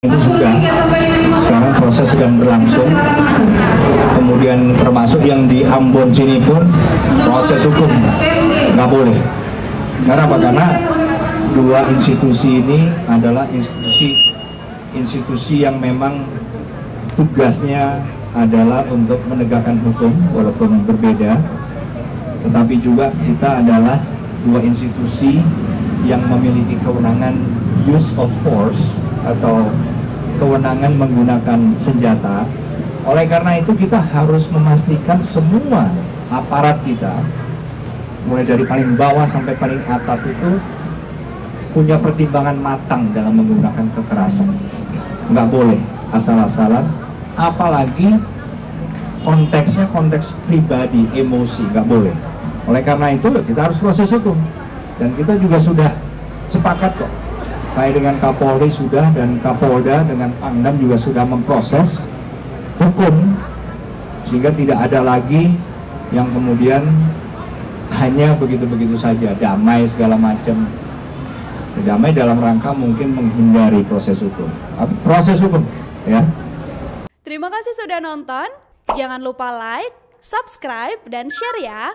Itu sudah, sekarang proses sedang berlangsung. Kemudian termasuk yang di Ambon sini pun proses hukum nggak boleh. Karena apa? Karena dua institusi ini adalah institusi yang memang tugasnya adalah untuk menegakkan hukum walaupun berbeda, tetapi juga kita adalah dua institusi yang memiliki kewenangan use of force atau kewenangan menggunakan senjata. Oleh karena itu kita harus memastikan semua aparat kita, mulai dari paling bawah sampai paling atas itu punya pertimbangan matang dalam menggunakan kekerasan. Nggak boleh asal-asalan, apalagi konteksnya konteks pribadi, emosi, nggak boleh. Oleh karena itu kita harus proses hukum, dan kita juga sudah sepakat kok. Saya dengan Kapolri sudah, dan Kapolda dengan Pangdam juga sudah memproses hukum, sehingga tidak ada lagi yang kemudian hanya begitu-begitu saja, damai segala macam. Damai dalam rangka mungkin menghindari proses hukum. Proses hukum, ya. Terima kasih sudah nonton. Jangan lupa like, subscribe, dan share ya.